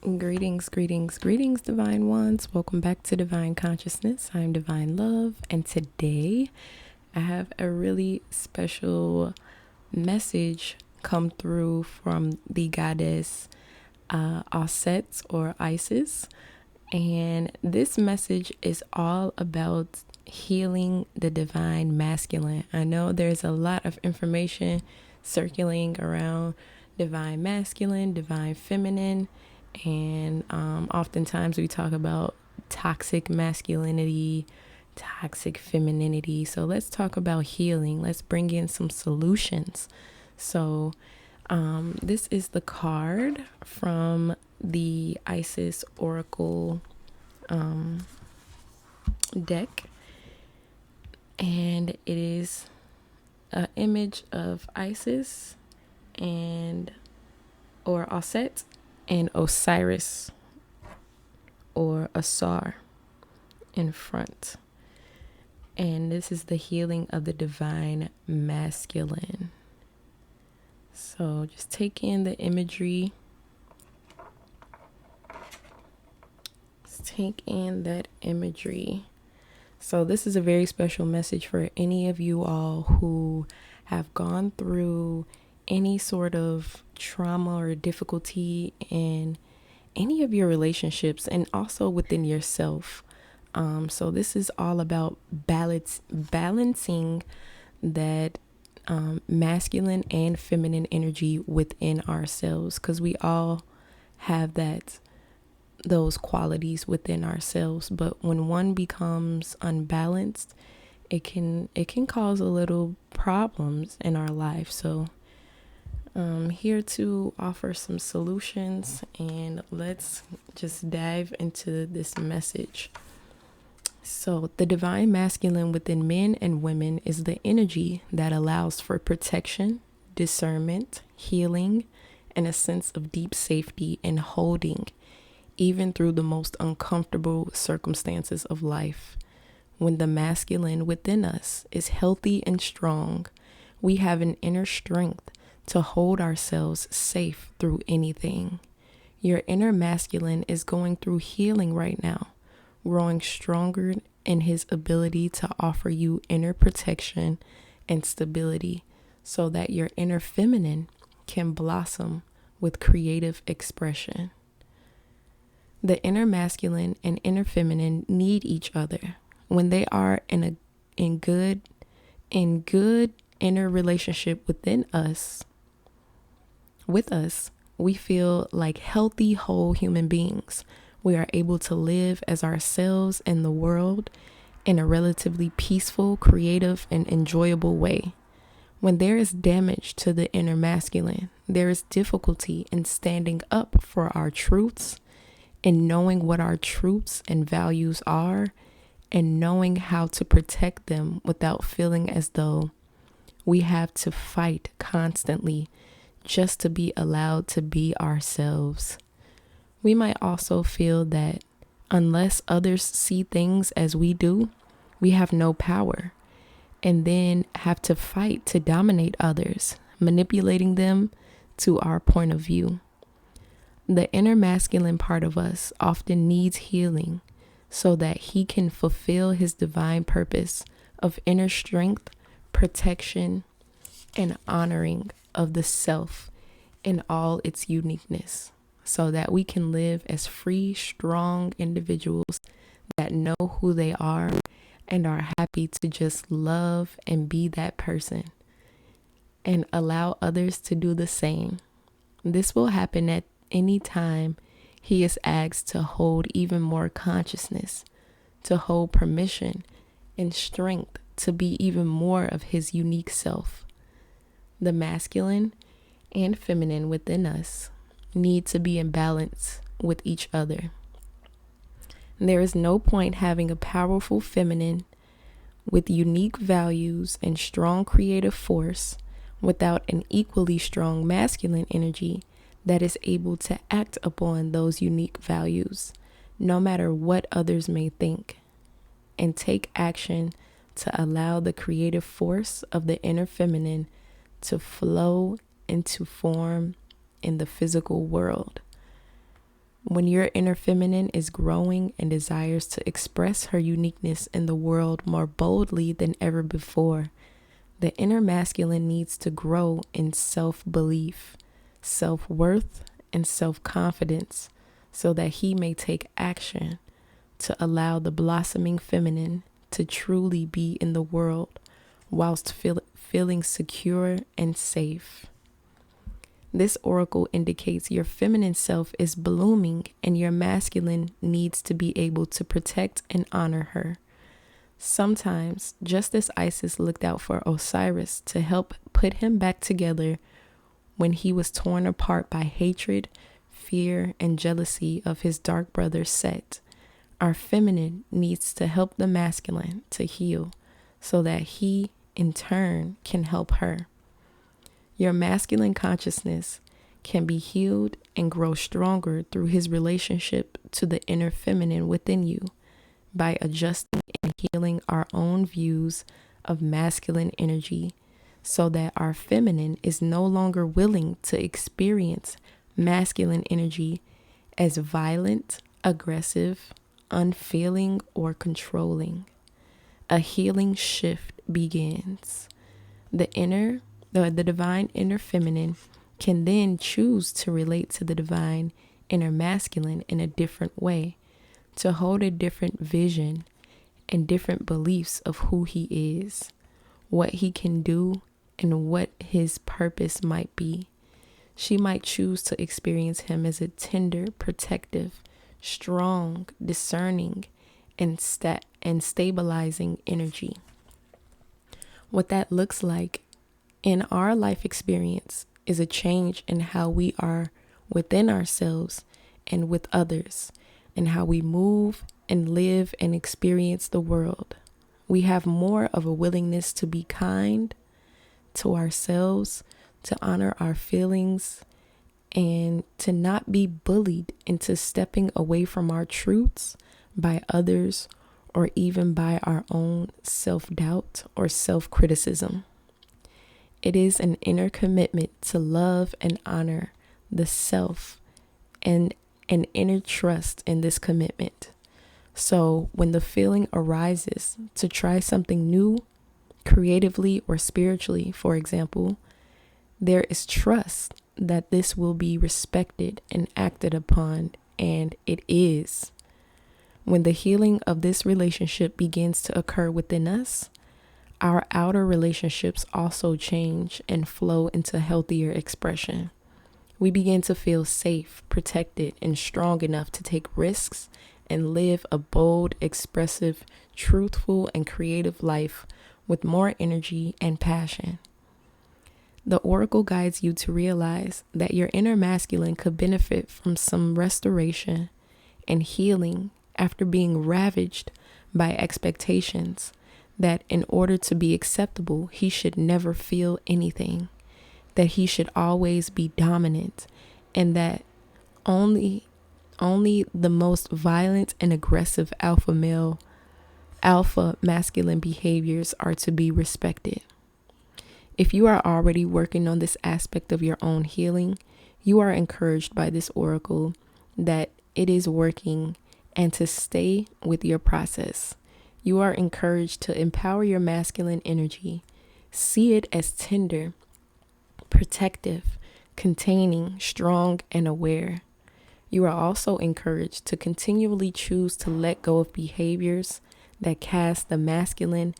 Greetings, Divine Ones. Welcome back to Divine Consciousness. I'm Divine Love, and today I have a really special message come through from the goddess Auset or Isis. And this message is all about healing the divine masculine. I know there's a lot of information circulating around divine masculine, divine feminine, and oftentimes we talk about toxic masculinity, toxic femininity. So let's talk about healing. Let's bring in some solutions. So this is the card from the Isis Oracle deck, and it is an image of Isis and or Auset and Osiris or Ausar in front. And this is the healing of the divine masculine. So just take in the imagery. Just take in that imagery. So this is a very special message for any of you all who have gone through any sort of trauma or difficulty in any of your relationships and also within yourself. So this is all about balancing that masculine and feminine energy within ourselves, because we all have those qualities within ourselves. But when one becomes unbalanced, it can cause a little problems in our life. So I'm here to offer some solutions, and let's just dive into this message. So the divine masculine within men and women is the energy that allows for protection, discernment, healing, and a sense of deep safety and holding, even through the most uncomfortable circumstances of life. When the masculine within us is healthy and strong, we have an inner strength to hold ourselves safe through anything. Your inner masculine is going through healing right now, growing stronger in his ability to offer you inner protection and stability, so that your inner feminine can blossom with creative expression. The inner masculine and inner feminine need each other. When they are in good inner relationship with us, we feel like healthy, whole human beings. We are able to live as ourselves in the world in a relatively peaceful, creative, and enjoyable way. When there is damage to the inner masculine, there is difficulty in standing up for our truths, in knowing what our truths and values are, and knowing how to protect them without feeling as though we have to fight constantly just to be allowed to be ourselves. We might also feel that unless others see things as we do, we have no power, and then have to fight to dominate others, manipulating them to our point of view. The inner masculine part of us often needs healing so that he can fulfill his divine purpose of inner strength, protection, and honoring of the self in all its uniqueness, so that we can live as free, strong individuals that know who they are and are happy to just love and be that person and allow others to do the same. This will happen at any time he is asked to hold even more consciousness, to hold permission and strength to be even more of his unique self. The masculine and feminine within us need to be in balance with each other. There is no point having a powerful feminine with unique values and strong creative force without an equally strong masculine energy that is able to act upon those unique values, no matter what others may think, and take action to allow the creative force of the inner feminine to flow into form in the physical world. When your inner feminine is growing and desires to express her uniqueness in the world more boldly than ever before, the inner masculine needs to grow in self-belief, self-worth, and self-confidence so that he may take action to allow the blossoming feminine to truly be in the world whilst feeling secure and safe. This oracle indicates your feminine self is blooming and your masculine needs to be able to protect and honor her. Sometimes, just as Isis looked out for Osiris to help put him back together when he was torn apart by hatred, fear, and jealousy of his dark brother Set, our feminine needs to help the masculine to heal so that he, in turn, can help her. Your masculine consciousness can be healed and grow stronger through his relationship to the inner feminine within you by adjusting and healing our own views of masculine energy so that our feminine is no longer willing to experience masculine energy as violent, aggressive, unfeeling, or controlling. A healing shift begins. The divine inner feminine can then choose to relate to the divine inner masculine in a different way, to hold a different vision and different beliefs of who he is, what he can do, and what his purpose might be. She might choose to experience him as a tender, protective, strong, discerning, and stabilizing energy. What that looks like in our life experience is a change in how we are within ourselves and with others, and how we move and live and experience the world. We have more of a willingness to be kind to ourselves, to honor our feelings, and to not be bullied into stepping away from our truths by others or even by our own self-doubt or self-criticism. It is an inner commitment to love and honor the self and an inner trust in this commitment. So when the feeling arises to try something new, creatively or spiritually, for example, there is trust that this will be respected and acted upon, and it is. When the healing of this relationship begins to occur within us, our outer relationships also change and flow into healthier expression. We begin to feel safe, protected, and strong enough to take risks and live a bold, expressive, truthful, and creative life with more energy and passion. The oracle guides you to realize that your inner masculine could benefit from some restoration and healing after being ravaged by expectations that in order to be acceptable, he should never feel anything, that he should always be dominant, and that only the most violent and aggressive alpha masculine behaviors are to be respected. If you are already working on this aspect of your own healing, you are encouraged by this oracle that it is working and to stay with your process. You are encouraged to empower your masculine energy. See it as tender, protective, containing, strong, and aware. You are also encouraged to continually choose to let go of behaviors that cast the masculine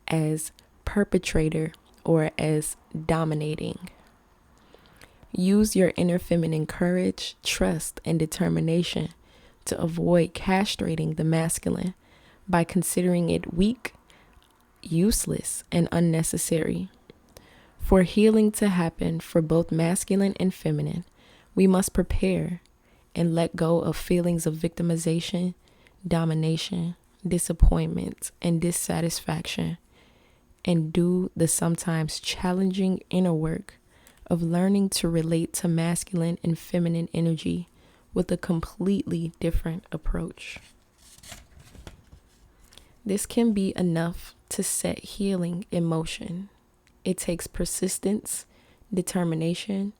as perpetrator or as dominating. Use your inner feminine courage, trust, and determination to avoid castrating the masculine by considering it weak, useless, and unnecessary. For healing to happen for both masculine and feminine, we must prepare and let go of feelings of victimization, domination, disappointment, and dissatisfaction, and do the sometimes challenging inner work of learning to relate to masculine and feminine energy with a completely different approach. This can be enough to set healing in motion. It takes persistence, determination,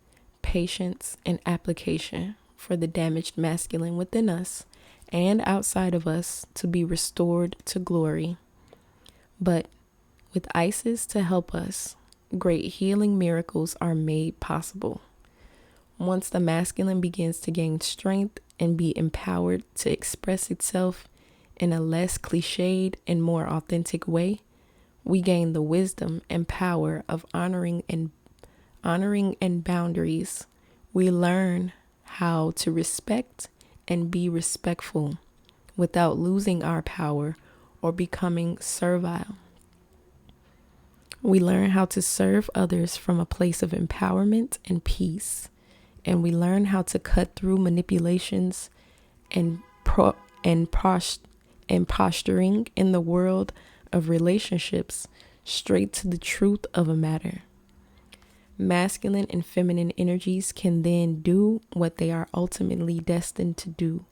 patience, and application for the damaged masculine within us and outside of us to be restored to glory. But with Isis to help us, great healing miracles are made possible. Once the masculine begins to gain strength and be empowered to express itself in a less cliched and more authentic way, we gain the wisdom and power of honoring and boundaries. We learn how to respect and be respectful without losing our power or becoming servile. We learn how to serve others from a place of empowerment and peace. And we learn how to cut through manipulations and posturing in the world of relationships straight to the truth of a matter. Masculine and feminine energies can then do what they are ultimately destined to do,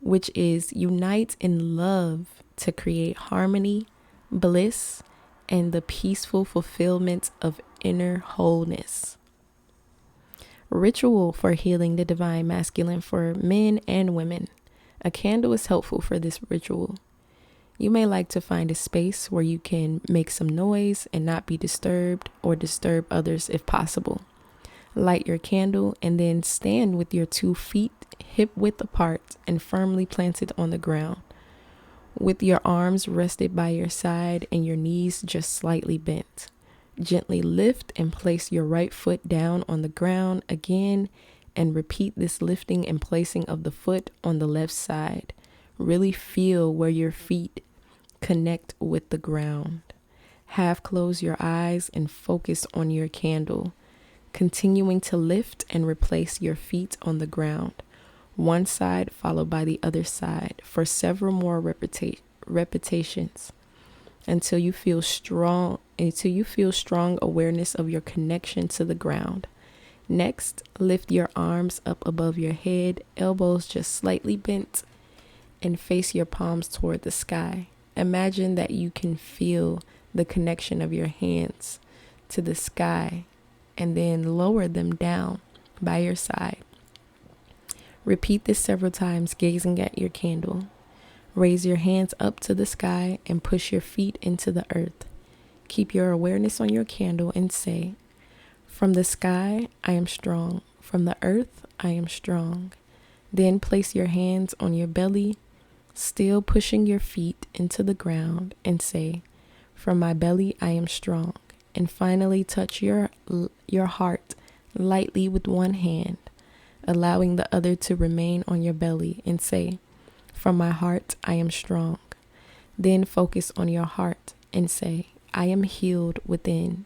which is unite in love to create harmony, bliss, and the peaceful fulfillment of inner wholeness. Ritual for healing the divine masculine for men and women. A candle is helpful for this ritual. You may like to find a space where you can make some noise and not be disturbed or disturb others if possible. Light your candle and then stand with your 2 feet hip width apart and firmly planted on the ground, with your arms rested by your side and your knees just slightly bent. Gently lift and place your right foot down on the ground again and repeat this lifting and placing of the foot on the left side. Really feel where your feet connect with the ground. Half close your eyes and focus on your candle, continuing to lift and replace your feet on the ground, one side followed by the other side for several more repetitions until you feel strong awareness of your connection to the ground. Next, lift your arms up above your head, elbows just slightly bent, and face your palms toward the sky. Imagine that you can feel the connection of your hands to the sky and then lower them down by your side. Repeat this several times, gazing at your candle. Raise your hands up to the sky and push your feet into the earth. Keep your awareness on your candle and say, "From the sky, I am strong. From the earth, I am strong." Then place your hands on your belly, still pushing your feet into the ground, and say, "From my belly, I am strong." And finally touch your heart lightly with one hand, allowing the other to remain on your belly, and say, "From my heart, I am strong." Then focus on your heart and say, "I am healed within.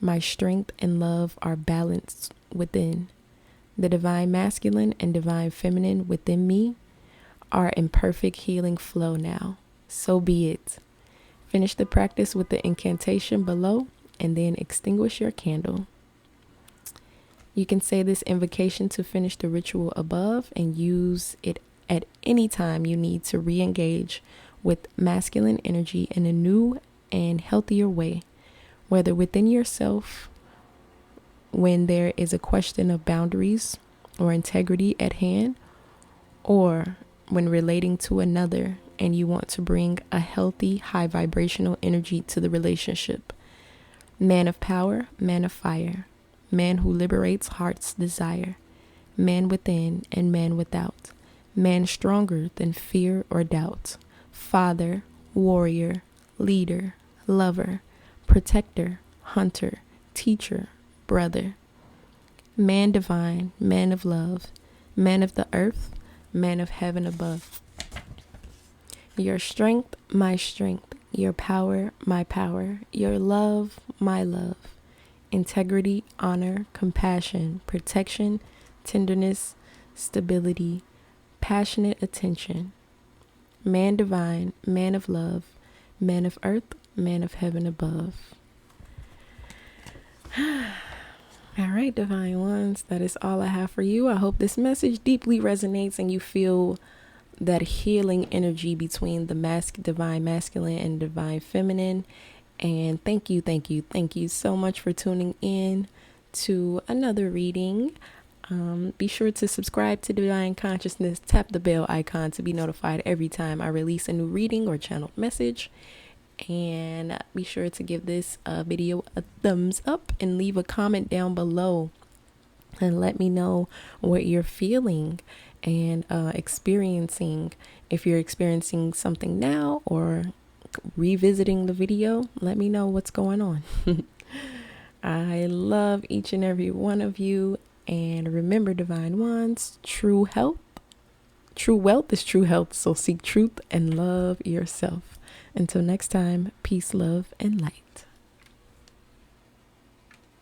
My strength and love are balanced within. The divine masculine and divine feminine within me are in perfect healing flow now. So be it." Finish the practice with the incantation below and then extinguish your candle. You can say this invocation to finish the ritual above and use it at any time you need to re-engage with masculine energy in a new and healthier way, whether within yourself when there is a question of boundaries or integrity at hand, or when relating to another and you want to bring a healthy, high vibrational energy to the relationship. Man of power, man of fire, man who liberates heart's desire, man within and man without, man stronger than fear or doubt, father, warrior, leader, lover, protector, hunter, teacher, brother, man divine, man of love, man of the earth, man of heaven above. Your strength, my strength, your power, my power, your love, my love, integrity, honor, compassion, protection, tenderness, stability, passionate attention, man divine, man of love, man of earth, man of heaven above. All right, divine ones, that is all I have for you. I hope this message deeply resonates and you feel that healing energy between the divine masculine and divine feminine. And thank you so much for tuning in to another reading. Be sure to subscribe to Divine Consciousness. Tap the bell icon to be notified every time I release a new reading or channeled message. And be sure to give this video a thumbs up and leave a comment down below and let me know what you're feeling and experiencing. If you're experiencing something now or revisiting the video, let me know what's going on. I love each and every one of you. And remember, Divine Ones, true wealth is true health. So seek truth and love yourself. Until next time, peace, love, and light.